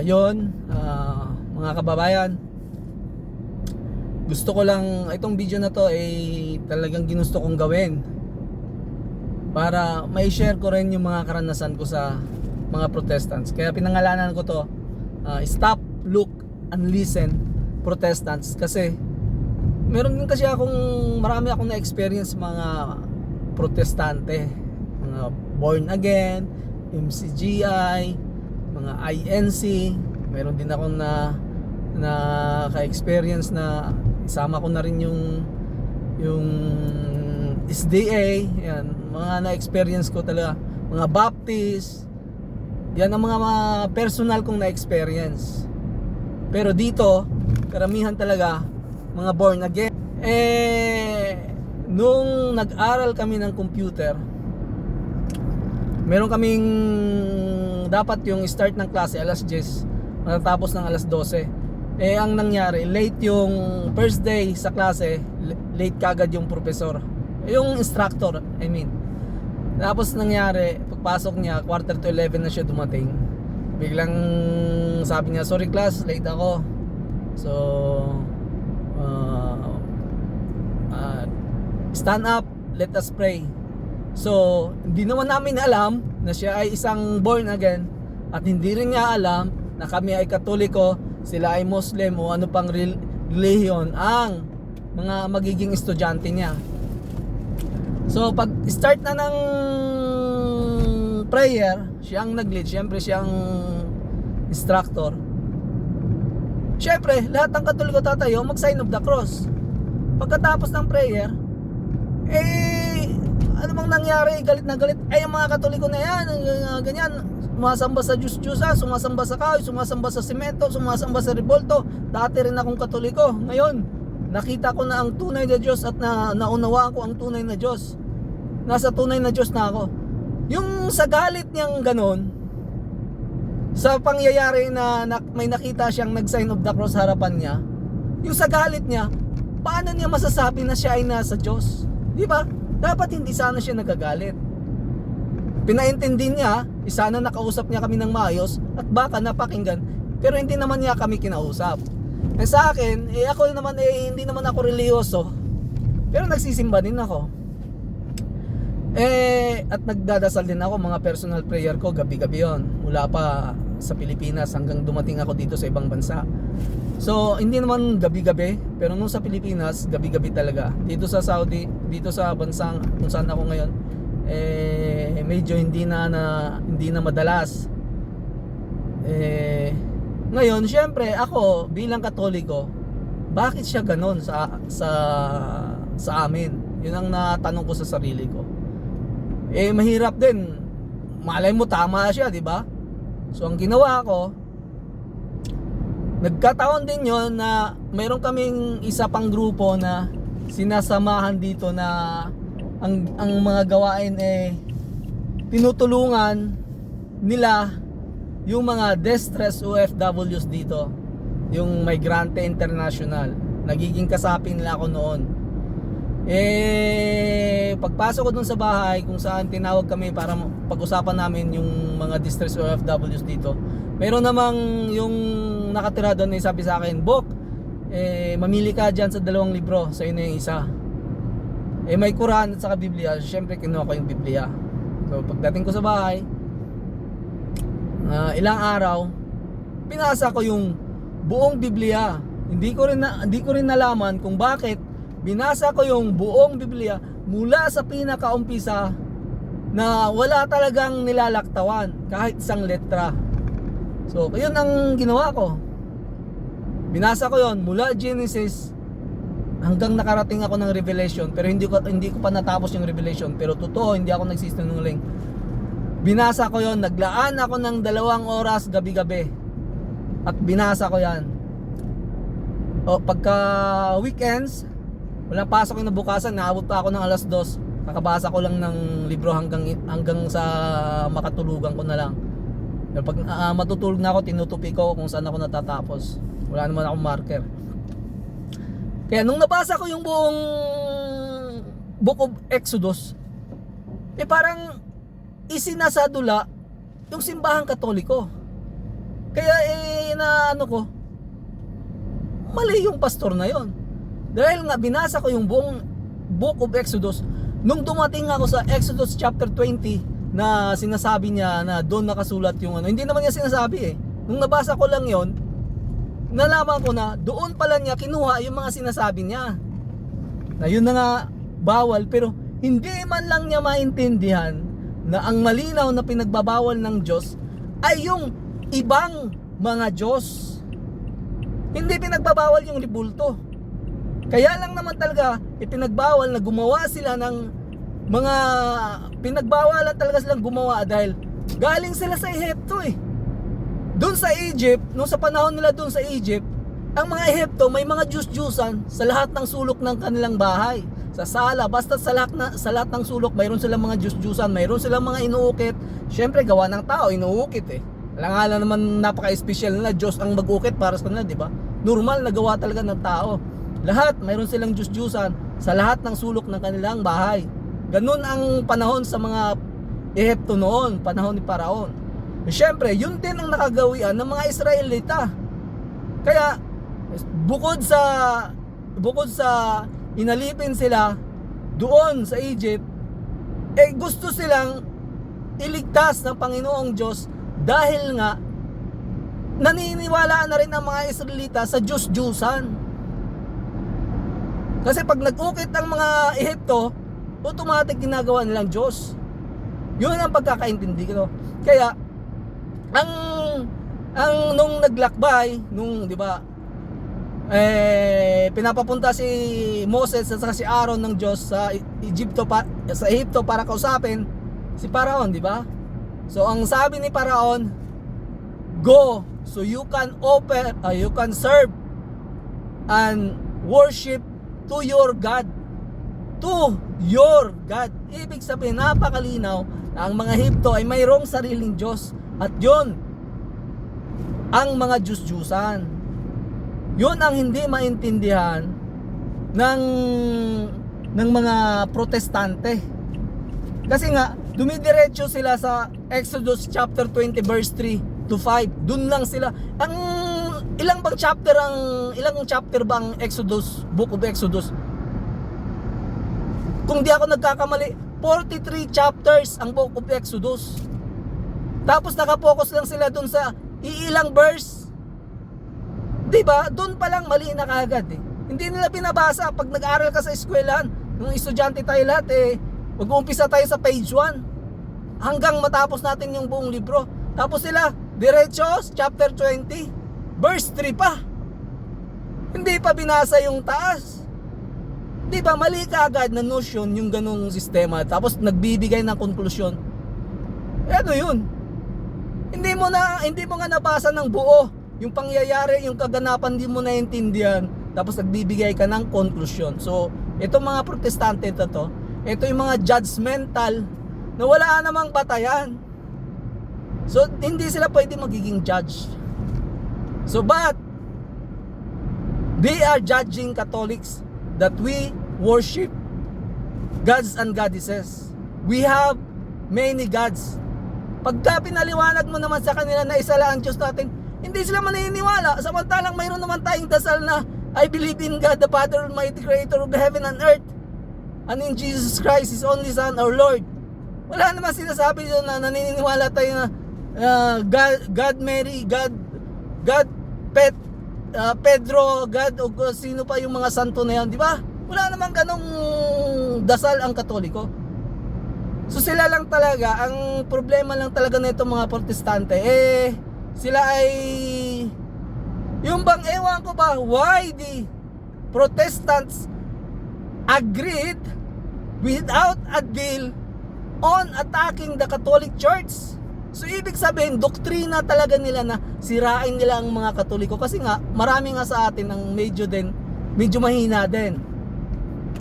Mga kababayan, gusto ko lang itong video na to ay talagang ginusto kong gawin para may share ko rin yung mga karanasan ko sa mga Protestants. Kaya pinangalanan ko to Stop, Look, and Listen Protestants, kasi meron din kasi marami akong na-experience mga protestante, mga born again, MCGI, mga INC. Meron din akong na ka-experience na isama ko na rin yung SDA. Yan, mga na-experience ko talaga, mga Baptist. Yan ang mga personal kong na-experience. Pero dito, karamihan talaga mga born again. Nung nag-aral kami ng computer, meron kaming dapat yung start ng klase alas 10, matatapos ng alas 12. Ang nangyari, late yung first day sa klase, late kagad yung professor, yung instructor, I mean. Tapos nangyari, pagpasok niya, 10:45 na siya dumating. Biglang sabi niya, sorry class, late ako. So, stand up, let us pray. So, hindi naman namin alam na siya ay isang born again, at hindi rin niya alam na kami ay Katoliko, sila ay Muslim o ano pang relihiyon ang mga magiging estudyante niya. So pag start na ng prayer, siya ang nag-lead, syempre siya ang instructor. Syempre lahat ng Katoliko tatayo, mag-sign of the cross. Pagkatapos ng prayer, ano bang nangyari? Galit na galit yung mga Katoliko na yan, ganyan, sumasamba sa Diyos-Diyosa, sumasamba sa kahoy, sumasamba sa simento, sumasamba sa rebolto. Dati rin akong Katoliko. Ngayon, nakita ko na ang tunay na Diyos at naunawaan ko ang tunay na Diyos. Nasa tunay na Diyos na ako. Yung sa galit niyang ganon, sa pangyayari na may nakita siyang nag-sign of the cross harapan niya, yung sa galit niya, paano niya masasabi na siya ay nasa Diyos? Di ba? Dapat hindi sana siya nagagalit. Pinaintindi niya, sana nakausap niya kami ng maayos at baka napakinggan, pero hindi naman niya kami kinausap. Sa akin, ako naman hindi naman ako reliyoso, pero nagsisimba din ako. At nagdadasal din ako, mga personal prayer ko, gabi-gabi yon, mula pa sa Pilipinas hanggang dumating ako dito sa ibang bansa. So, hindi naman gabi-gabi, pero nung sa Pilipinas, gabi-gabi talaga. Dito sa Saudi, dito sa bansang kung saan ako ngayon, medyo hindi na madalas. Ngayon, syempre ako bilang Katoliko, bakit siya ganon sa amin? Yun ang natanong ko sa sarili ko. Mahirap din. Malay mo tama siya, di ba? So ang ginawa ko, nagkataon din yon na mayroon kaming isa pang grupo na sinasamahan dito na ang mga gawain tinutulungan nila yung mga distress OFWs dito, yung Migrante International. Nagiging kasapi nila ako noon. Pagpasok ko dun sa bahay kung saan tinawag kami para pag-usapan namin yung mga distress OFWs dito, meron namang yung nakatira doon sabi sa akin, Bok, mamili ka dyan sa 2 libro, sa na yung isa. May Quran at saka Biblia. Siyempre kinuha ko yung Biblia. So pagdating ko sa bahay, ilang araw, pinasa ko yung buong Biblia. Hindi ko rin nalaman kung bakit binasa ko yung buong Biblia mula sa pinakaumpisa na wala talagang nilalaktawan kahit isang letra. So yun ang ginawa ko. Binasa ko yon mula Genesis hanggang nakarating ako ng Revelation, pero hindi ko pa natapos yung Revelation, pero totoo, hindi ako nagsisinungaling. Binasa ko yon, naglaan ako ng 2 oras gabi-gabi at binasa ko yan. Pagka weekends, walang pasok yung nabukasan, naabot pa ako ng alas 2, kakabasa ko lang ng libro hanggang sa makatulugan ko na lang. Pero pag matutulog na ako, tinutupi ko kung saan ako natatapos. Wala naman akong marker. Kaya nung nabasa ko yung buong Book of Exodus, parang isinasadula yung simbahang Katoliko. Kaya na ano ko, mali yung pastor na yon. Dahil nga binasa ko yung buong Book of Exodus. Nung dumating ako sa Exodus chapter 20 na sinasabi niya na doon nakasulat yung ano, hindi naman niya sinasabi eh. Nung nabasa ko lang yon, nalaman ko na doon pala niya kinuha yung mga sinasabi niya. Na yun na nga bawal, pero hindi man lang niya maintindihan na ang malinaw na pinagbabawal ng Diyos ay yung ibang mga Diyos. Hindi pinagbabawal yung ribulto. Kaya lang naman talaga ipinagbawal na gumawa sila ng mga pinagbawalan talaga silang gumawa dahil galing sila sa Ehipto eh. Doon sa Egypt, nung sa panahon nila doon sa Egypt, ang mga Ehipto may mga Diyos-Diyusan sa lahat ng sulok ng kanilang bahay. Sa sala, basta sa lahat ng sulok mayroon silang mga Diyos-Diyusan, mayroon silang mga inuukit. Siyempre gawa ng tao, inuukit eh. Alang naman napaka-special na Diyos ang mag-ukit para sa kanila, di ba? Normal na gawa talaga ng tao. Lahat, mayroon silang Diyos-Diyusan sa lahat ng sulok ng kanilang bahay. Ganun ang panahon sa mga Ehipto noon, panahon ni Paraon. Siyempre, yun din ang nakagawian ng mga Israelita. Kaya, bukod sa inalipin sila doon sa Egypt, gusto silang iligtas ng Panginoong Diyos dahil nga naniniwala na rin ang mga Israelita sa Diyos-Diyusan. Kasi pag nag-ukit ang mga Ehipto, automatic ginagawa nilang Diyos. Yun ang pagkakaintindi ko. Kaya ang nung naglakbay, nung 'di ba? Pinapapunta si Moses at si Aaron ng Diyos sa Ehipto para kausapin si Paraon, 'di ba? So ang sabi ni Paraon, go so you can serve and worship to your God. To your God. Ibig sabihin, napakalinaw na ang mga Ehipto ay mayroong sariling Diyos. At yun, ang mga Diyos-Diyusan. Yun ang hindi maintindihan ng mga protestante. Kasi nga, dumidiretso sila sa Exodus chapter 20 verse 3 to 5. Dun lang sila. Ilang chapter ba ang Exodus, Book of Exodus? Kung di ako nagkakamali, 43 chapters ang Book of Exodus. Tapos nakapokus lang sila dun sa iilang verse. Diba? Dun pa lang mali na kagad eh. Hindi nila binabasa. Pag nag-aaral ka sa eskwelahan, nung estudyante tayo lahat mag-uumpisa tayo sa page 1 hanggang matapos natin yung buong libro. Tapos sila, diretso, chapter 20 verse 3 pa. Hindi pa binasa yung taas. Di ba mali ka agad na notion yung ganung sistema, tapos nagbibigay ng konklusyon. Ano yun? Hindi mo nga nabasa ng buo yung pangyayari, yung kaganapan, di mo naintindihan, tapos nagbibigay ka ng konklusyon. So itong mga protestante ito yung mga judgmental na wala namang batayan. So hindi sila pwede magiging judge. So but they are judging Catholics that we worship gods and goddesses. We have many gods. Pagka pinaliwanag mo naman sa kanila na isa lang ang Diyos natin, hindi sila maniniwala. Samantalang mayroon naman tayong dasal na I believe in God, the Father Almighty, Creator of heaven and earth, and in Jesus Christ, His only Son, our Lord. Wala naman sinasabi doon na naniniwala tayo na God Mary, God Pedro, God o sino pa yung mga santo na yan, di ba? Wala namang ganong dasal ang Katoliko. So sila lang talaga, ang problema lang talaga na itong mga protestante, sila ay, yung bang ewan ko ba, why the Protestants agreed without a deal on attacking the Catholic Church. So ibig sabihin, doktrina talaga nila na sirain nila ang mga Katoliko, kasi nga marami nga sa atin ang medyo mahina din.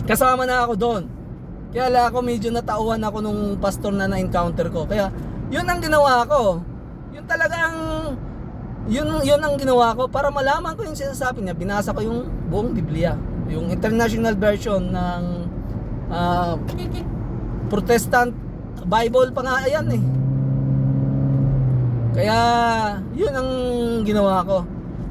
Kasama na ako doon. Kaya ako medyo natauhan ako nung pastor na na-encounter ko. Kaya yun ang ginawa ko. Yun talagang yun ang ginawa ko para malaman ko yung sinasabi niya. Binasa ko yung buong Biblia, yung international version ng Protestant Bible pa nga yan eh. Kaya yun ang ginawa ko.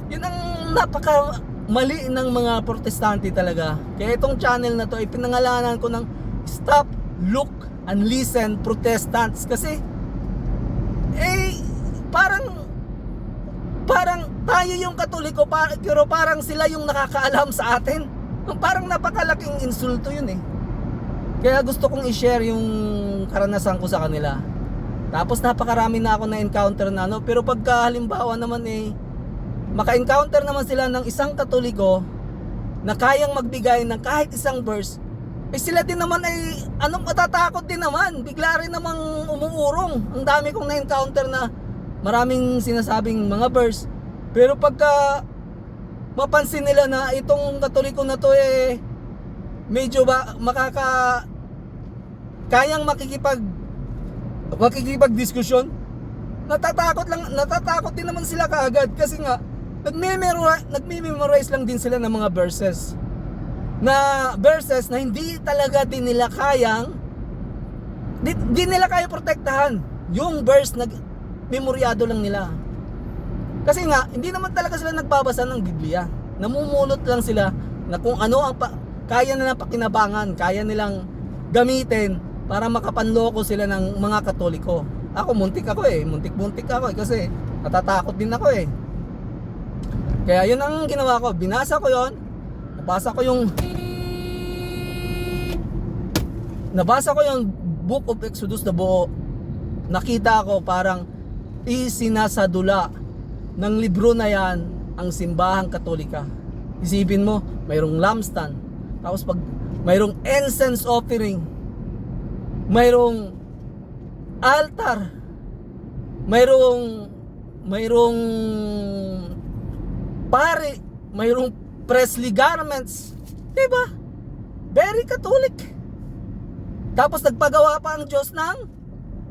Yun ang napaka mali ng mga protestante talaga. Kaya itong channel na to ay pinangalanan ko ng Stop, Look, and Listen Protestants. Kasi parang tayo yung Katoliko, pero parang sila yung nakakaalam sa atin. Parang napakalaking insulto yun eh. Kaya gusto kong i-share yung karanasan ko sa kanila. Tapos napakarami na ako na encounter na pero pagka halimbawa naman maka-encounter naman sila ng isang Katoliko na kayang magbigay ng kahit isang verse, sila din naman matatakot din naman, bigla rin namang umuurong. Ang dami kong na-encounter na maraming sinasabing mga verse, pero pagka mapansin nila na itong Katoliko na to medyo kayang makikipag-diskusyon, natatakot din naman sila kaagad kasi nga nagme-memorize lang din sila ng mga verses na hindi talaga din nila kayang protektahan yung verse na memoryado lang nila. Kasi nga hindi naman talaga sila nagbabasa ng Biblia, namumulot lang sila na kung ano ang kaya nilang pakinabangan, kaya nilang gamitin para makapanloko sila ng mga Katoliko. Ako muntik ako muntik ako kasi natatakot din ako Kaya yun ang ginawa ko, binasa ko yon, nabasa ko yung Book of Exodus na buo. Nakita ko parang isinasadula ng libro na yan ang simbahang Katolika. Isipin mo, mayroong lampstand, tapos mayroong incense offering, mayroong altar, mayroong pare, mayroong priestly garments, diba? Very Catholic. Tapos nagpagawa pa ang Diyos ng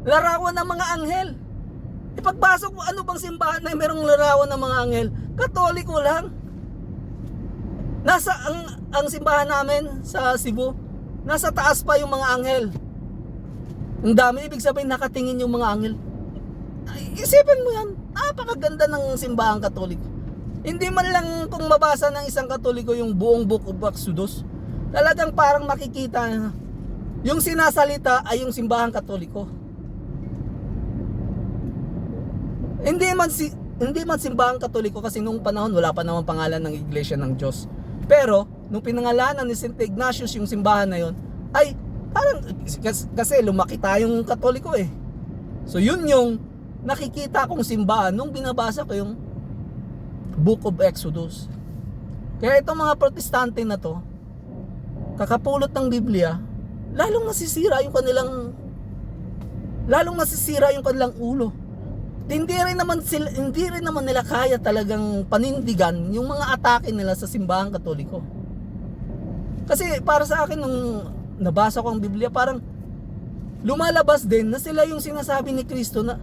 larawan ng mga anghel. Ipagpasok mo, ano bang simbahan na mayroong larawan ng mga anghel? Katoliko lang. Nasa ang simbahan namin sa Cebu, nasa taas pa yung mga anghel. Ang dami, ibig sabihin nakatingin yung mga anghel. Isipin mo yan, napakaganda ng simbahang Katoliko. Hindi man lang kung mabasa ng isang Katoliko yung buong Book of Exodus, talagang parang makikita yung sinasalita ay yung simbahang Katoliko. Hindi man simbahang Katoliko kasi nung panahon wala pa naman pangalan ng Iglesia ng Diyos. Pero nung pinangalanan ni St. Ignatius yung simbahan na yon, ay parang kasi lumaki tayong Katoliko So yun yung nakikita kong simbahan nung binabasa ko yung Book of Exodus. Kaya itong mga protestante na to, kakapulot ng Biblia, lalong nasisira yung kanilang ulo. Hindi rin naman nila kaya talagang panindigan yung mga atake nila sa simbahang Katoliko. Kasi para sa akin nung nabasa ko ang Biblia, parang lumalabas din na sila yung sinasabi ni Kristo na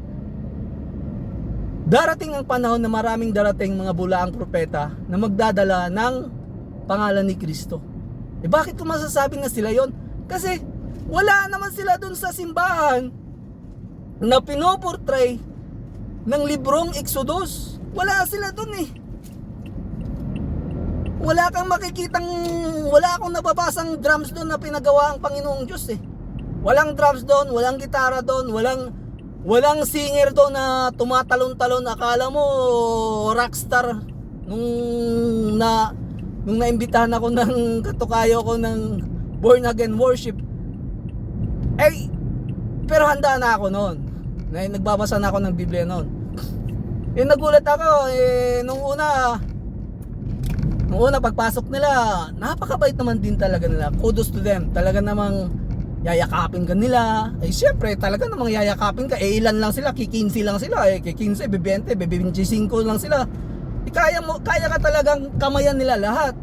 darating ang panahon na maraming darating mga bulaang propeta na magdadala ng pangalan ni Kristo. Bakit ko masasabi na sila yon? Kasi wala naman sila dun sa simbahan na pinoportray ng librong Exodus. Wala sila dun Wala akong nababasang drums doon na pinagawa ang Panginoong Diyos Walang drums doon, walang gitara doon, walang singer doon na tumatalon-talon. Akala mo rockstar nung naimbitahan ako ng katukayo ko ng born again worship. Pero handa na ako noon. Nagbabasa na ako ng Biblia noon. Nagulat ako nung una pagpasok nila, napakabait naman din talaga nila. Kudos to them. Talaga namang yayakapin ka nila. Siyempre, talaga namang yayakapin ka. Ilan lang sila, kikinsi lang sila. Kikinsi, bebente, bebinchisinko lang sila. Kaya ka talagang kamayan nila lahat.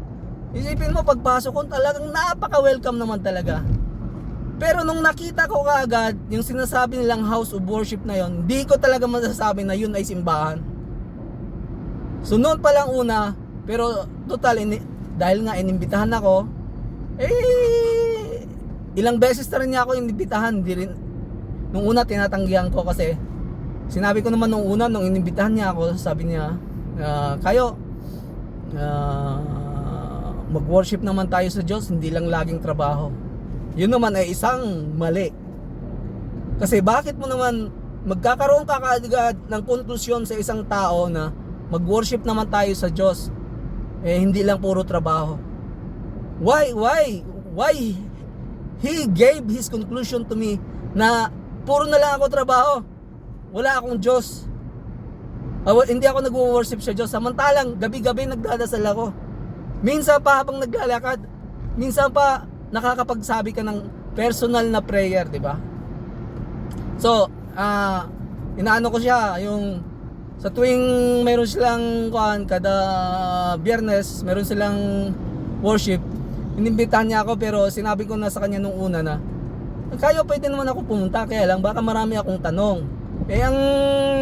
Isipin mo, pagpasok ko, talagang napaka-welcome naman talaga. Pero nung nakita ko kaagad yung sinasabi nilang house of worship na yon, hindi ko talaga masasabi na yun ay simbahan. So noon pa lang una, pero total dahil nga inimbitahan ako, ilang beses na rin niya ako inimbitahan, nung una tinatanggihan ko kasi sinabi ko naman nung una, nung inimbitahan niya ako, sabi niya, kayo, mag-worship naman tayo sa Diyos, hindi lang laging trabaho. Yun naman ay isang mali. Kasi bakit mo naman magkakaroon ka kaagad ng konklusyon sa isang tao na mag-worship naman tayo sa Diyos, hindi lang puro trabaho? Why he gave his conclusion to me na puro na lang ako trabaho, wala akong Diyos, hindi ako nag-worship sa Diyos, samantalang gabi-gabi nagdadasal ako, minsan pa habang naglalakad, minsan pa nakakapagsabi ka ng personal na prayer, di ba? So inaano ko siya, yung sa tuwing meron silang kada Biyernes meron silang worship, inimbitahan niya ako, pero sinabi ko na sa kanya nung una na kayo pwede naman ako pumunta, kaya lang baka marami akong tanong. Ang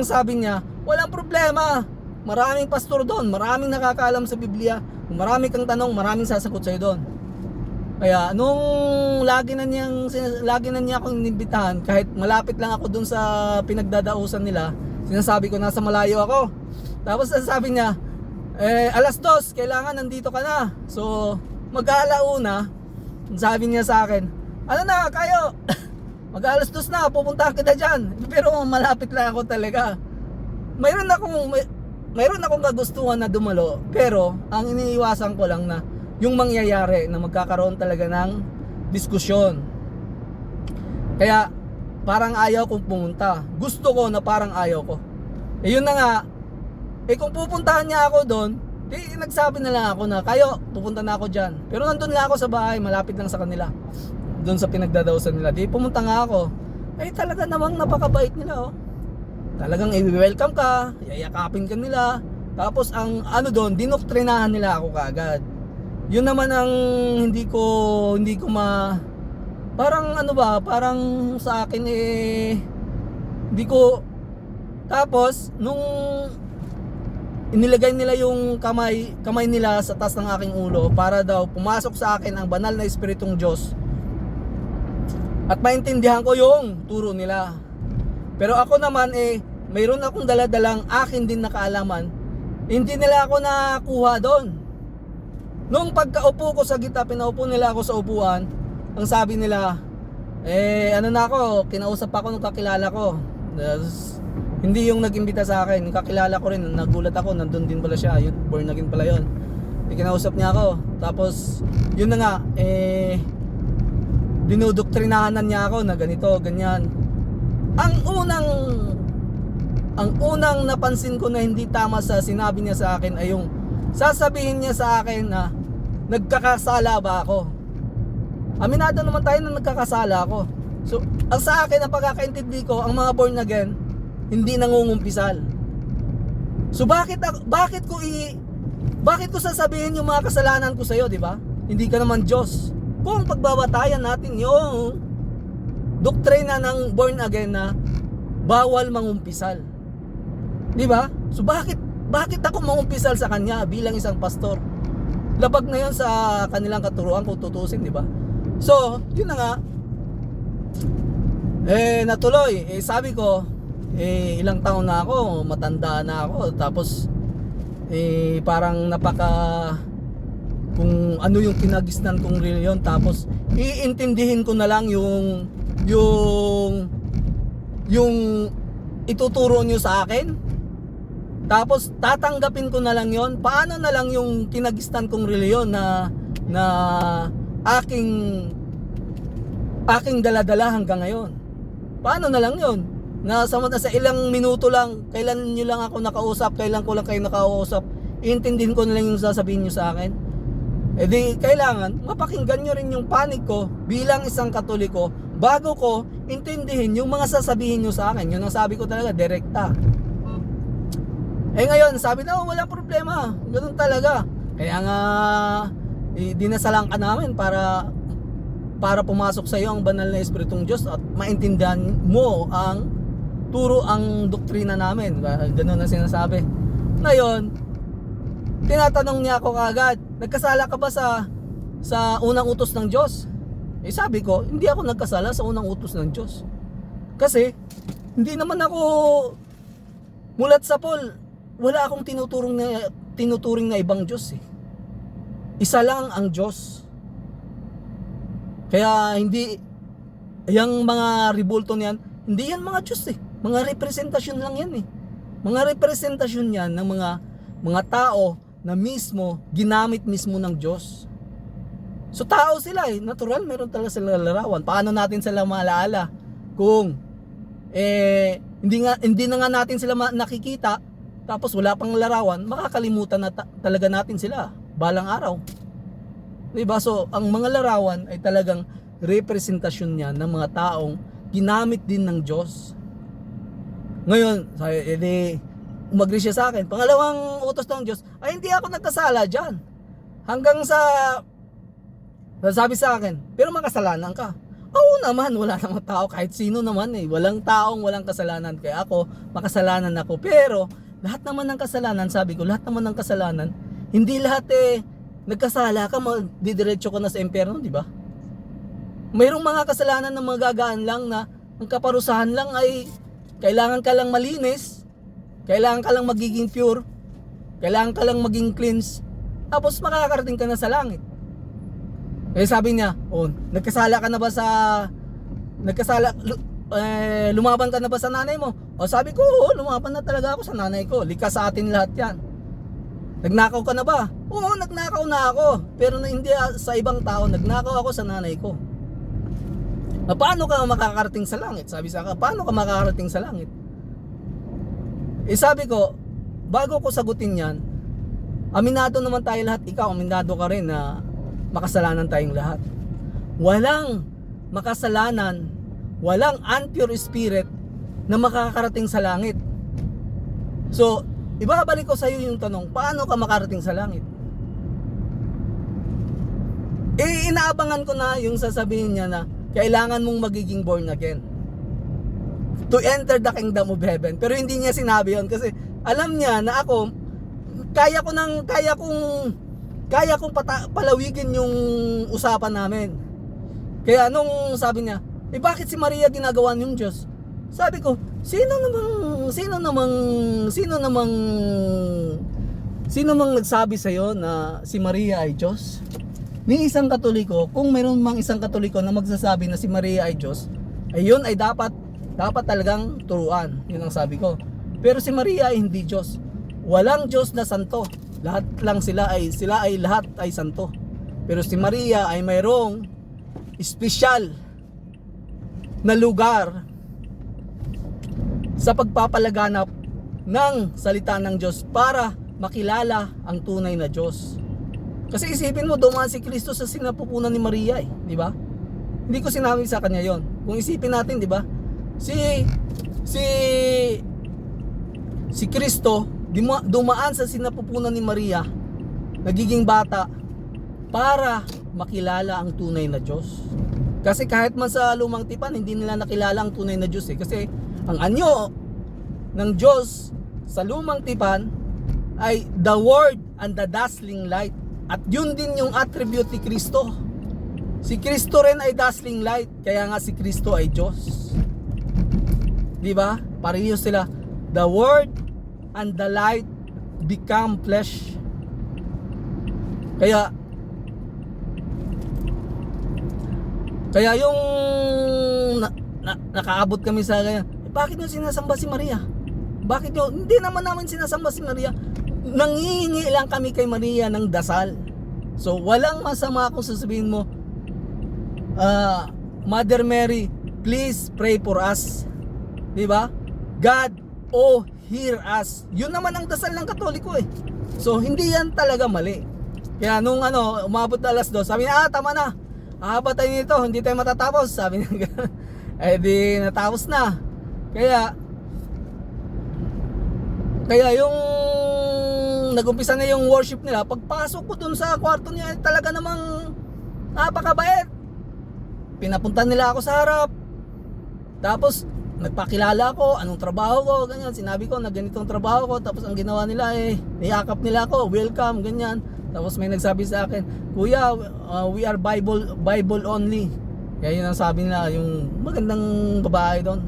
sabi niya, walang problema, maraming pastor doon, maraming nakakaalam sa Biblia, kung marami kang tanong, maraming sasagot sa'yo doon. Kaya nung lagi na niya akong inimbitahan, kahit malapit lang ako doon sa pinagdadausan nila, sinasabi ko nasa malayo ako. Tapos sabi niya, 2:00 kailangan nandito ka na. So mag-aalauna, sabi niya sa akin, ano na kayo, mag-2:00 na, pupunta kita dyan. Pero malapit lang ako talaga. Mayroon akong kagustuhan na dumalo, pero ang iniiwasan ko lang na yung mangyayari na magkakaroon talaga ng diskusyon. Kaya parang ayaw kong pumunta. Gusto ko na parang ayaw ko. Yun na nga, kung pupuntahan niya ako doon, nagsabi na lang ako na kayo, pupunta na ako dyan. Pero nandun lang ako sa bahay, malapit lang sa kanila, doon sa pinagdadausan nila. Pumunta nga ako, talaga namang napakabait nila, oh. Talagang i-welcome ka, yayakapin ka nila. Tapos ang doon, dinoktrinahan nila ako kaagad. Yun naman ang hindi ko parang parang sa akin hindi ko. Tapos nung inilagay nila yung kamay nila sa taas ng aking ulo para daw pumasok sa akin ang banal na espiritong Diyos at maintindihan ko yung turo nila. Pero ako naman mayroon akong daladalang akin din na kaalaman, hindi nila ako nakuha doon. Nung pagkaupo ko sa gitna, pinaupo nila ako sa upuan, ang sabi nila, kinausap ako ng kakilala ko. Hindi yung nag-imbita sa akin, yung kakilala ko rin, nagulat ako, nandun din pala siya, yun, born again pala yun. Kinausap niya ako, tapos, yun na nga, dinudoktrinahanan niya ako na ganito, ganyan. Ang unang napansin ko na hindi tama sa sinabi niya sa akin ay yung sasabihin niya sa akin na nagkakasala ba ako. Aminado naman tayo na nagkakasala ako. So, ang sa akin, ang pagkakaintindi ko, ang mga born again, hindi nangungumpisal. So, bakit ko sasabihin yung mga kasalanan ko sa'yo, di ba? Hindi ka naman Diyos. Kung pagbabatayan natin yung doktrina ng born again na bawal mangumpisal. Di ba? So, bakit ako mangumpisal sa kanya bilang isang pastor? Labag na yun sa kanilang katuruan kung tutusin, di ba? So, yun na nga. Natuloy. Sabi ko, ilang taon na ako, matanda na ako. Tapos, parang kung ano yung kinagisnan kong reliyon. Tapos, iintindihin ko na lang yung ituturo nyo sa akin. Tapos tatanggapin ko na lang yon. Paano na lang yung kinagisnan kong reliyon na aking daladala hanggang ngayon? Paano na lang yon? Na sa ilang minuto lang, kailan nyo lang ako nakausap, kailan ko lang kayo nakausap, iintindihin ko na lang yung sasabihin nyo sa akin. Di kailangan mapakinggan nyo rin yung panig ko bilang isang Katoliko bago ko intindihin yung mga sasabihin nyo sa akin. Yun ang sabi ko talaga, direkta. Ngayon, sabi na, walang problema. Ganun talaga. Kaya nga, dinasalan ka namin para pumasok sa iyo ang banal na Espiritong Diyos at maintindihan mo ang doktrina namin. Ganun ang sinasabi. Ngayon, tinatanong niya ako kaagad, nagkasala ka ba sa unang utos ng Diyos? Sabi ko, hindi ako nagkasala sa unang utos ng Diyos. Kasi, hindi naman ako Mulat sa Paul, wala akong tinuturing na ibang Diyos eh. Isa lang ang Diyos. Kaya hindi, yung mga ribulto niyan, hindi yan mga Diyos eh. Mga representasyon lang yan eh. Mga representasyon yan ng mga tao na mismo, ginamit mismo ng Diyos. So tao sila eh, natural, meron talaga sila larawan. Paano natin sila maalaala kung hindi na nga natin sila nakikita, tapos wala pang larawan, makakalimutan na talaga natin sila balang araw. Diba? So ang mga larawan ay talagang representasyon niya ng mga taong ginamit din ng Diyos. Ngayon, umagri siya sa akin. Pangalawang utos ng Diyos, ay hindi ako nagkasala dyan. Hanggang sa sabi sa akin, pero makasalanan ka. Oo naman, wala namang tao, kahit sino naman eh. Walang taong walang kasalanan. Kaya ako, makasalanan ako. Pero, lahat naman ng kasalanan, sabi ko, lahat naman ng kasalanan, hindi lahat nagkasala ka, didiretso ka na sa impyerno, di ba? Mayroong mga kasalanan na magagaan lang na ang kaparusahan lang ay kailangan ka lang malinis, kailangan ka lang magiging pure, kailangan ka lang maging cleanse, tapos makakarating ka na sa langit. Sabi niya, nagkasala ka na ba lumaban ka na ba sa nanay mo? Sabi ko, lumaban na talaga ako sa nanay ko. Likas sa atin lahat yan. Nagnakaw ka na ba? Oo, nagnakaw na ako. Pero hindi sa ibang tao, nagnakaw ako sa nanay ko. Paano ka makakarating sa langit? Sabi sa akin, paano ka makakarating sa langit? Sabi ko, bago ko sagutin yan, aminado naman tayo lahat, ikaw, aminado ka rin na makasalanan tayong lahat. Walang makasalanan, walang unpure spirit na makakarating sa langit. So, ibabalik ko sa iyo yung tanong, paano ka makarating sa langit? Inaabangan ko na yung sasabihin niya na kailangan mong magiging born again to enter the kingdom of heaven. Pero hindi niya sinabi yun kasi alam niya na ako kaya kong palawigin yung usapan namin. Kaya nung sabi niya, bakit si Maria ginagawa niyong Diyos? Sabi ko, sino namang nagsabi sa iyo na si Maria ay Diyos? Ni isang Katoliko, kung mayroon mang isang Katoliko na magsasabi na si Maria ay Diyos, ay yun ay dapat talagang turuan. Yun ang sabi ko. Pero si Maria ay hindi Diyos. Walang Diyos na santo. Lahat lang sila ay lahat ay santo. Pero si Maria ay mayroong espesyal na lugar sa pagpapalaganap ng salita ng Diyos para makilala ang tunay na Diyos. Kasi isipin mo, dumaan si Kristo sa sinapupunan ni Maria eh, di ba? Hindi ko sinabi sa kanya yon. Kung isipin natin, di ba? Si Kristo dumaan sa sinapupunan ni Maria, nagiging bata para makilala ang tunay na Diyos. Kasi kahit man sa lumang tipan, hindi nila nakilala ang tunay na Diyos eh. Kasi ang anyo ng Diyos sa lumang tipan ay the Word and the dazzling light. At yun din yung attribute ni Kristo. Si Kristo rin ay dazzling light, kaya nga si Kristo ay Diyos. Di ba? Pareho sila. The Word and the light become flesh. Kaya yung nakaabot kami sa kanya, bakit nyo sinasamba si Maria? Bakit nyo? Hindi naman namin sinasamba si Maria. Nangihingi lang kami kay Maria ng dasal. So walang masama kung sasabihin mo, Mother Mary, please pray for us. Di ba? God, hear us. Yun naman ang dasal ng Katoliko eh. So hindi yan talaga mali. Kaya nung umabot na alas 2, sabi niya, tama na. Haba tayo nito, hindi tayo matatapos. Sabi niya, di natapos na. Kaya yung nagumpisa na yung worship nila, pagpasok ko dun sa kwarto niya, talaga namang napakabait. Pinapunta nila ako sa harap. Tapos nagpakilala ako, anong trabaho ko, ganyan. Sinabi ko na ganitong trabaho ko. Tapos ang ginawa nila niyakap nila ako, welcome, ganyan. Tapos may nagsabi sa akin, Kuya, we are Bible only. Kaya yun ang sabi nila, yung magandang babae doon.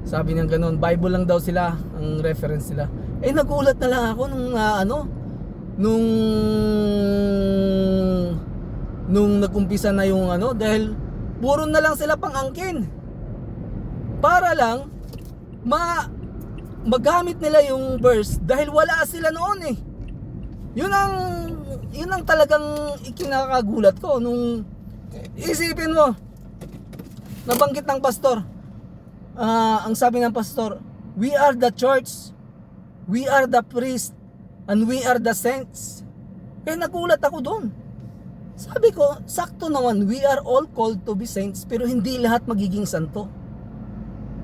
Sabi niya ganun, Bible lang daw sila ang reference nila. Eh nagulat na lang ako nung nung nag-umpisa na yung dahil puro na lang sila pang-angkin. Para lang magamit nila yung verse dahil wala sila noon eh. Yun ang talagang ikinakagulat ko nung isipin mo. Nabanggit ng pastor. Ang sabi ng pastor, we are the church, we are the priest, and we are the saints. Eh nagulat ako doon. Sabi ko, sakto naman, we are all called to be saints, pero hindi lahat magiging santo.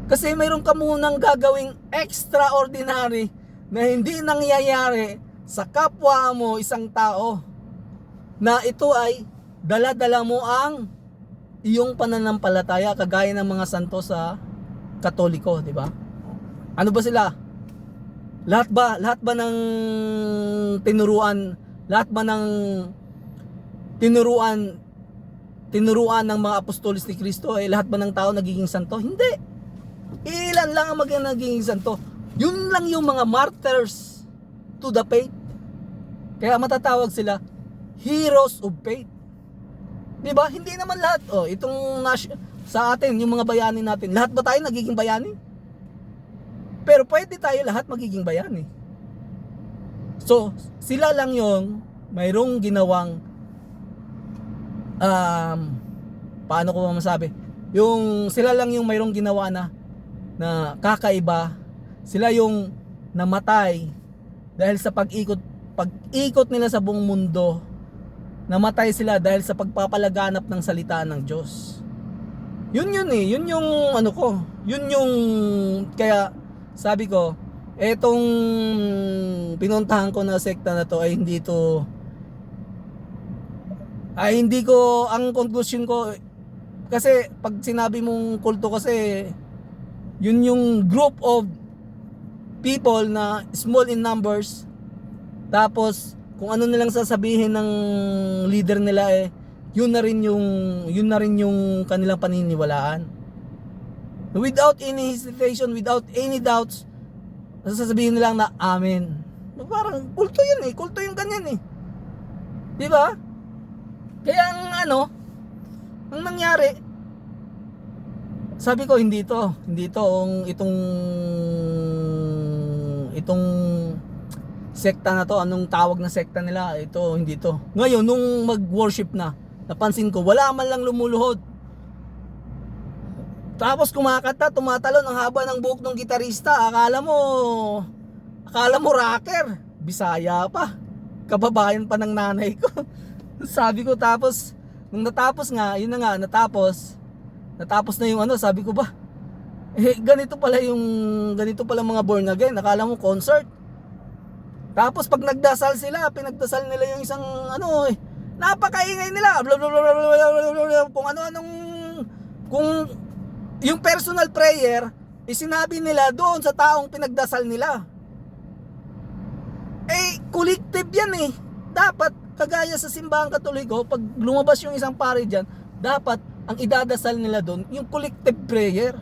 Kasi mayroon ka munang gagawing extraordinary na hindi nangyayari sa kapwa mo isang tao, na ito ay dala-dala mo ang iyong pananampalataya kagaya ng mga santo sa Katoliko, di ba? Ano ba sila? Lahat ba ng tinuruan ng mga apostolos ni Kristo lahat ba ng tao nagiging santo? Hindi. Ilan lang ang nagiging santo. Yun lang yung mga martyrs to the faith. Kaya matatawag sila heroes of faith. Di ba? Hindi naman lahat. Sa atin, yung mga bayani natin, lahat ba tayo nagiging bayani? Pero pwede tayo lahat magiging bayani. So, sila lang yung mayroong ginawang paano ko masabi? Yung sila lang yung mayroong ginawa na kakaiba. Sila yung namatay dahil sa pag-ikot nila sa buong mundo. Namatay sila dahil sa pagpapalaganap ng salita ng Diyos. Yun yung yun yung kaya sabi ko, etong pinuntahan ko na sekta na to ay hindi ko, ang conclusion ko, kasi pag sinabi mong kulto kasi, yun yung group of people na small in numbers, tapos kung ano nilang sasabihin ng leader nila yun na rin yung kanilang paniniwalaan. Without any hesitation, without any doubts, sasabihin nilang na amen. Parang kulto yun kulto yung ganyan di ba? Kaya ang nangyari, sabi ko hindi itong sekta na to, anong tawag na sekta nila, hindi to. Ngayon nung mag-worship napansin ko wala man lang lumuluhod. Tapos kumakanta, tumatalon ang haba ng buhok ng gitarista. Akala mo rocker, Bisaya pa. Kababayan pa ng nanay ko. Sabi ko, tapos nung natapos natapos na yung sabi ko ba, ganito pala mga born again. Akala mo concert. Tapos pag nagdasal sila, pinagdasal nila yung isang napakaingay nila. Kung yung personal prayer, sinabi nila doon sa taong pinagdasal nila. Collective yan Dapat, kagaya sa simbahang Katoliko, pag lumabas yung isang pare dyan, dapat ang idadasal nila doon, yung collective prayer,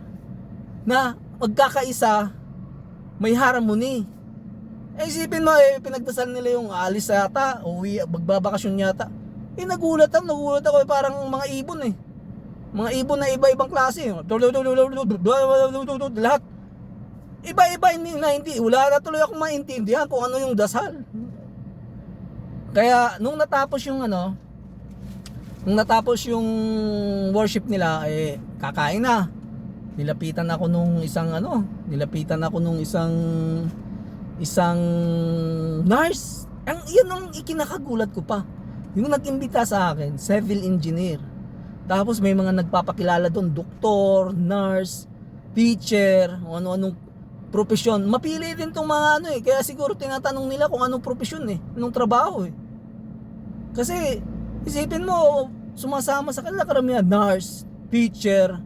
na magkakaisa, may harmony. Isipin mo, pinagdasal nila yung alis yata, magbabakasyon yata. Nagulat ako, parang mga ibon Mga ibon na iba-ibang klase. Lahat. Iba-iba hindi. Wala na tuloy akong maintindihan kung ano yung dasal. Kaya nung natapos yung worship nila, kakain na. Nilapitan ako nung isang nurse. Yun ang ikinakagulat ko pa. Yung nag-imbita sa akin, civil engineer. Tapos may mga nagpapakilala doon, doktor, nurse, teacher, ano-anong profesyon. Mapili din tong mga kaya siguro tinatanong nila kung anong profesyon anong trabaho Kasi isipin mo, sumasama sa kanila karamihan, nurse, teacher,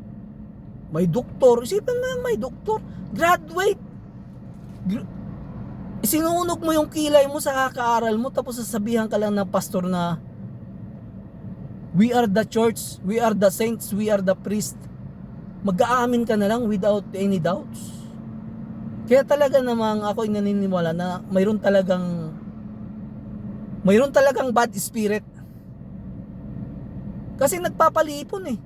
may doktor. Isipin mo may doktor, graduate. Sinunog mo yung kilay mo sa kakaaral mo, tapos sasabihan ka lang ng pastor na we are the church, we are the saints, we are the priest, mag-aamin ka na lang without any doubts. Kaya talaga namang ako ay naniniwala na mayroon talagang bad spirit. Kasi nagpapalipon eh.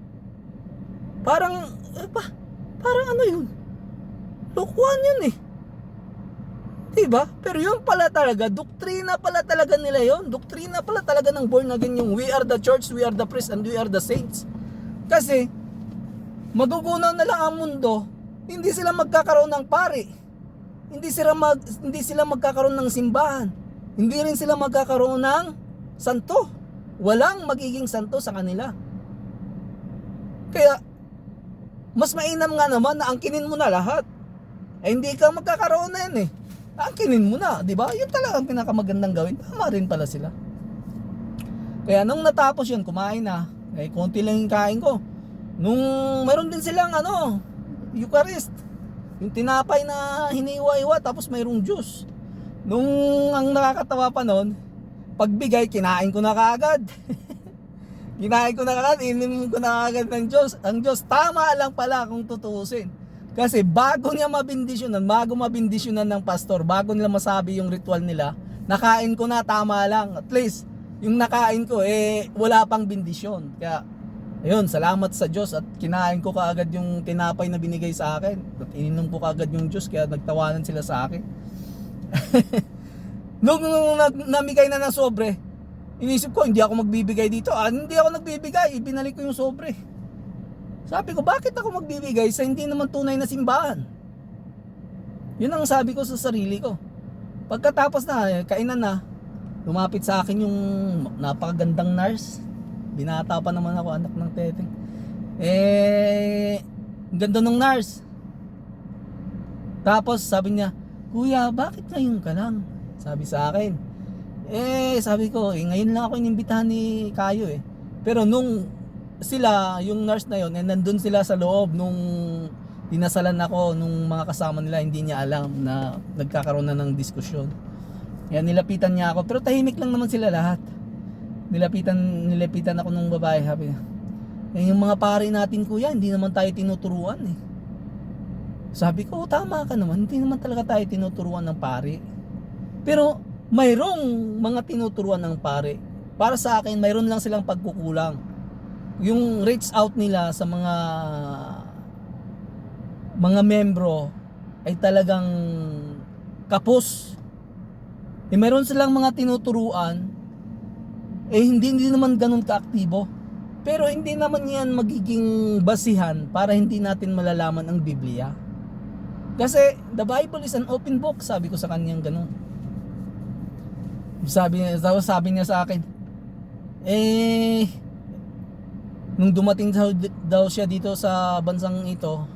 Parang ano yun? Lokohan yun eh. Diba? Pero yun pala talaga, doktrina pala talaga nila yun. Doktrina pala talaga ng born again yung we are the church, we are the priest, and we are the saints. Kasi, magugunaw na lang ang mundo, hindi sila magkakaroon ng pari. Hindi sila magkakaroon ng simbahan. Hindi rin sila magkakaroon ng santo. Walang magiging santo sa kanila. Kaya, mas mainam nga naman na angkinin mo na lahat. Eh, hindi ka magkakaroon na yan eh. Angkinin mo na, di ba? Yun talaga ang pinakamagandang gawin. Tama rin pala sila. Kaya nung natapos yun, kumain na. Eh, konti lang yung kain ko. Nung mayroon din silang Eucharist. Yung tinapay na hiniwa-iwa tapos mayroong juice. Nung ang nakakatawa pa nun, pagbigay, kinain ko na kaagad. Kinain ko na kaagad, ininom ko na kaagad ng Diyos. Ang Diyos, tama lang pala kung tutuusin. Kasi bago niya mabindisyonan ng pastor, bago nila masabi yung ritual nila, nakain ko na, tama lang. At least, yung nakain ko, wala pang bindisyon. Kaya, ayun, salamat sa Diyos at kinain ko kaagad yung tinapay na binigay sa akin. At ininom ko kaagad yung juice, kaya nagtawanan sila sa akin. Nung namigay na ng sobre, inisip ko, hindi ako magbibigay dito. Hindi ako nagbibigay, ibinalik ko yung sobre. Sabi ko, bakit ako magbibigay sa hindi naman tunay na simbahan? Yun ang sabi ko sa sarili ko. Pagkatapos na, kainan na, lumapit sa akin yung napakagandang nurse. Binata pa naman ako, anak ng teteng. Ang ganda ng nurse. Tapos sabi niya, Kuya, bakit ngayon ka lang? Sabi sa akin. Sabi ko, ngayon lang ako inimbitahan ni Kayo eh. Pero nung sila, yung nurse na yun, nandun sila sa loob nung dinasalan ako nung mga kasama nila, hindi niya alam na nagkakaroon na ng diskusyon. Kaya nilapitan niya ako, pero tahimik lang naman sila lahat. Nilapitan ako ng babae, sabi niya, yung mga pare natin kuya, hindi naman tayo tinuturuan eh. Sabi ko, tama ka naman, hindi naman talaga tayo tinuturuan ng pare. Pero mayroong mga tinuturuan ng pare. Para sa akin, mayroon lang silang pagkukulang. Yung reach out nila sa mga membro ay talagang kapos. Mayroon silang mga tinuturuan, hindi naman ganun kaaktibo. Pero hindi naman yan magiging basihan para hindi natin malalaman ang Biblia. Kasi the Bible is an open book, sabi ko sa kanyang ganun. Sabi niya sa akin, nung dumating daw siya dito sa bansang ito,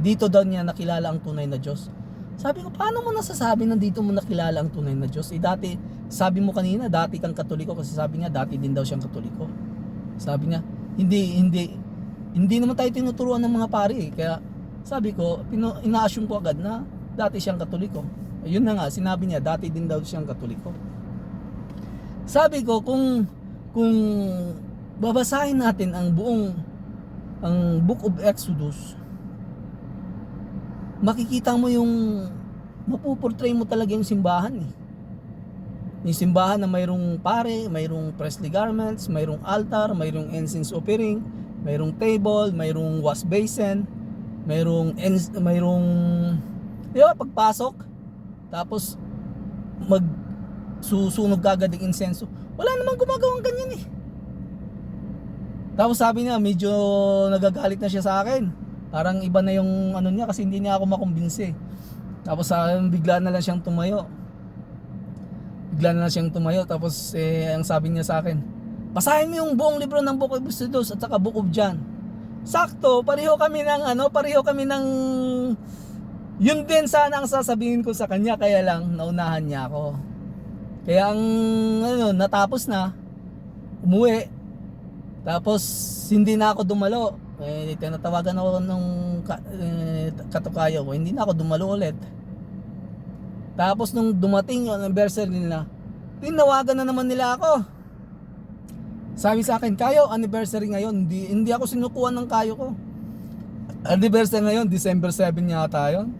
dito daw niya nakilala ang tunay na Diyos. Sabi ko, paano mo nasasabi na dito mo nakilala ang tunay na Diyos? Dati, sabi mo kanina, dati kang Katoliko, kasi sabi niya, dati din daw siyang Katoliko. Sabi niya, hindi naman tayo tinuturuan ng mga pari. Kaya, sabi ko, ina-assume ko agad na dati siyang Katoliko. Ayun na nga, sinabi niya, dati din daw siyang Katoliko. Sabi ko, kung babasahin natin ang Book of Exodus, makikita mo mapuportray mo talaga yung simbahan eh. Yung simbahan na mayroong pare, mayroong priestly garments, mayroong altar, mayroong incense offering, mayroong table, mayroong wash basin, mayroong pagpasok, tapos susunog agad yung insenso. Wala namang gumagawang ganyan eh. Tapos sabi niya, medyo nagagalit na siya sa akin. Parang iba na yung niya kasi hindi niya ako makumbinsi. Tapos bigla na lang siyang tumayo. Tapos ang sabi niya sa akin, basahin mo yung buong libro ng Book of Exodus at saka Book of John. Sakto, pareho kami ng yun din sana ang sasabihin ko sa kanya, kaya lang naunahan niya ako. Kaya ang natapos na, umuwi. Tapos hindi na ako dumalo. Tinatawagan ako nung katukayo ko, hindi na ako dumalo ulit. Tapos nung dumating yung anniversary nila, tinawagan na naman nila ako. Sabi sa akin, Kayo, anniversary ngayon, hindi ako sinukuhan ng Kayo ko. Anniversary ngayon, December 7 yata yun.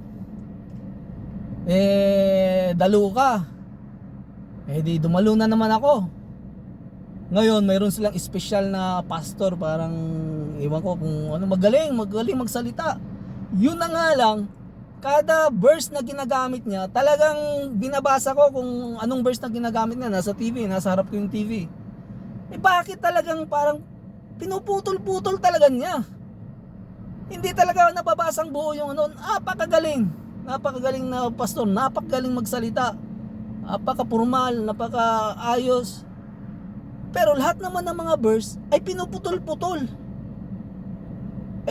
Dalo ka. Di dumalo na naman ako. Ngayon, mayroon silang special na pastor, parang iwan ko kung ano, magaling magsalita. Yun na nga lang, kada verse na ginagamit niya, talagang binabasa ko kung anong verse na ginagamit niya. Nasa TV, nasa harap ko yung TV. Bakit talagang parang pinuputol-putol talaga niya? Hindi talaga nababasang buo yung ano. Napakagaling na pastor, napakagaling magsalita, napaka-formal, napaka-ayos. Pero lahat naman ng mga verse ay pinuputol-putol.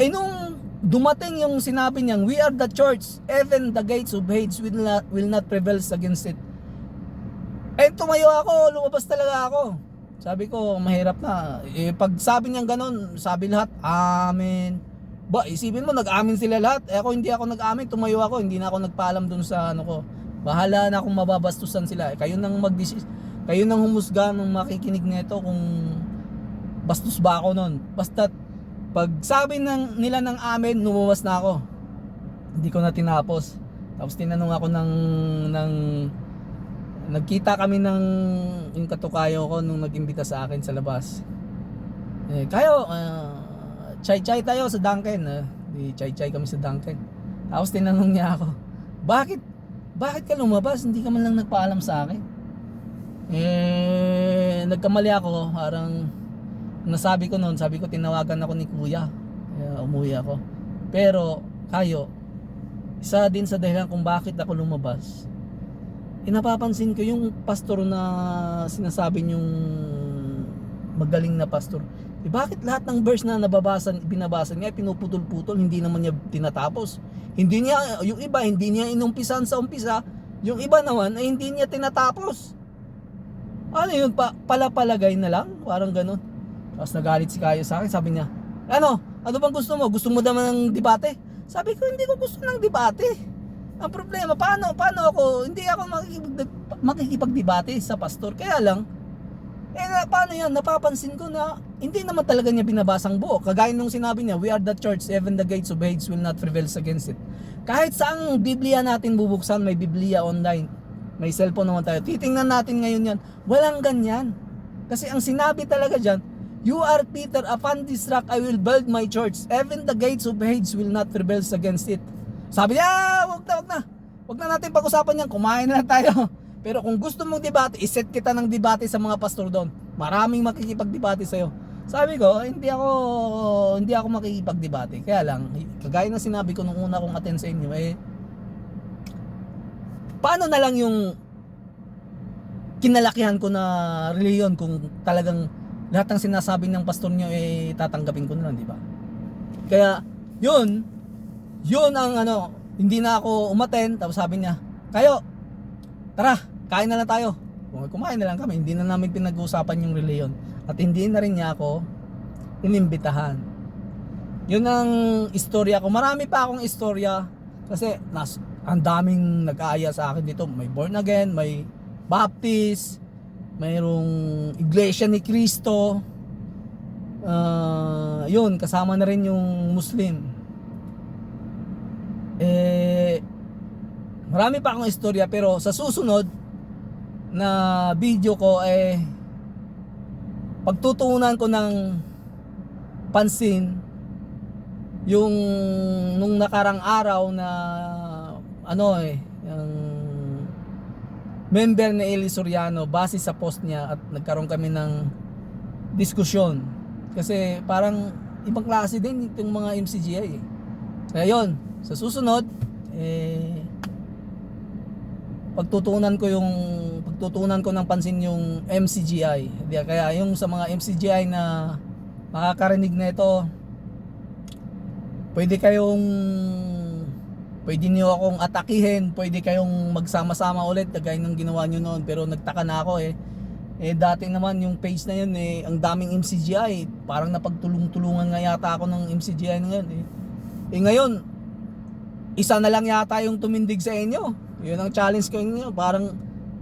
Nung dumating yung sinabi niyang, we are the church, even the gates of Hades will not prevail against it. Tumayo ako, lumabas talaga ako. Sabi ko, mahirap na. Pag sabi niyang ganun, sabi lahat, amen. Isipin mo, nag-amin sila lahat. Ako, hindi ako nag-amin, tumayo ako, hindi na ako nagpaalam dun sa ano ko. Bahala na kung mababastusan sila. Kayo nang kayo nang humusga nung makikinig nito kung bastos ba ako nun. Basta pag sabi nila ng amin, lumuwas na ako. Hindi ko na tinapos. Tapos tinanong ako ng nagkita kami ng yung katukayo ko nung nag-imbita sa akin sa labas. Kayo, chay-chay tayo sa Dunkin. Di chay-chay kami sa Dunkin. Tapos tinanong niya ako, bakit ka lumabas? Hindi ka man lang nagpaalam sa akin. Nagkamali ako, parang nasabi ko noon, sabi ko tinawagan ako ni kuya, kaya umuwi ako. Pero kayo, isa din sa dahilan kung bakit ako lumabas, napapansin ko yung pastor na sinasabi niyong magaling na pastor, bakit lahat ng verse na binabasa niya pinuputol-putol, hindi naman niya tinatapos. Hindi niya, yung iba hindi niya inumpisan sa umpisa, yung iba naman ay hindi niya tinatapos. Ano yun, palapalagay na lang, parang ganun. Tapos nagalit si Kayo sa akin, sabi niya, ano bang gusto mo? Gusto mo naman ng debate? Sabi ko, hindi ko gusto ng debate. Ang problema, paano hindi ako makikipagdebate sa pastor. Kaya lang, paano yan? Napapansin ko na hindi naman talaga niya binabasang buo. Kagaya nung sinabi niya, we are the church, even the gates of Hades will not prevail against it. Kahit saang Biblia natin bubuksan, may Biblia online, may cellphone naman tayo, titingnan natin ngayon yan, walang ganyan. Kasi ang sinabi talaga dyan, you are Peter, upon this rock I will build my church, even the gates of Hades will not prevail against it. Sabi niya, wag na natin pag-usapan yan, kumain na lang tayo. Pero kung gusto mong debate, iset kita ng debate sa mga pastor doon, maraming makikipagdebate sa'yo. Sabi ko, hindi ako makikipagdebate. Kaya lang, kagaya na sinabi ko nung una kong attend sa inyo, paano na lang yung kinalakihan ko na reliyon kung talagang lahat ng sinasabi ng pastor nyo tatanggapin ko na lang, di ba? Kaya yun ang hindi na ako umaten. Tapos sabi niya, Kayo, tara, kain na lang tayo. Kumain na lang kami, hindi na namin pinag-uusapan yung reliyon. At hindi na rin niya ako inimbitahan. Yun ang istorya ko. Marami pa akong istorya kasi ang daming nag-aaya sa akin dito. May born again, may baptist, mayroong iglesia ni Cristo. Yun, kasama na rin yung Muslim. Marami pa akong istorya, pero sa susunod na video ko pagtutuunan ko ng pansin yung nung nakarang araw na yung member ni Eli Soriano, base sa post niya, at nagkaroon kami ng diskusyon kasi parang ibang klase din itong mga MCGI Kaya yun, sa susunod pagtutuunan ko ng pansin yung MCGI. Kaya yung sa mga MCGI na makakarinig na ito, pwede niyo akong atakihin, pwede kayong magsama-sama ulit kagaya ng ginawa niyo noon. Pero nagtaka na ako dati naman yung page na yun ang daming MCGI, parang napagtulong-tulungan nga yata ako ng MCGI ngayon ngayon isa na lang yata yung tumindig sa inyo. Yun ang challenge ko inyo. Parang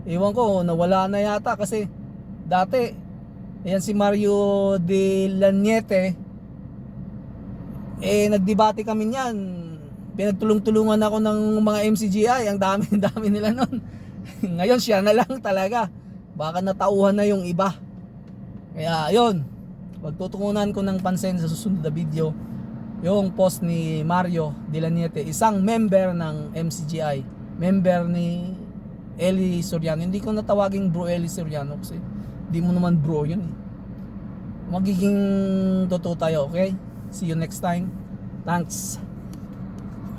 ewan ko, nawala na yata kasi dati ayan si Mario de Laniete, nagdebate kami niyan. Pinagtulong-tulungan ako ng mga MCGI, ang dami nila nun. Ngayon siya na lang talaga. Baka natauhan na yung iba. Kaya ayun, pagtutuunan ko ng pansin sa susunod na video yung post ni Mario Dilaniete, isang member ng MCGI, member ni Eli Soriano. Hindi ko natawaging bro Eli Soriano kasi hindi mo naman bro yun eh. Magiging totoo tayo, okay? See you next time. Thanks.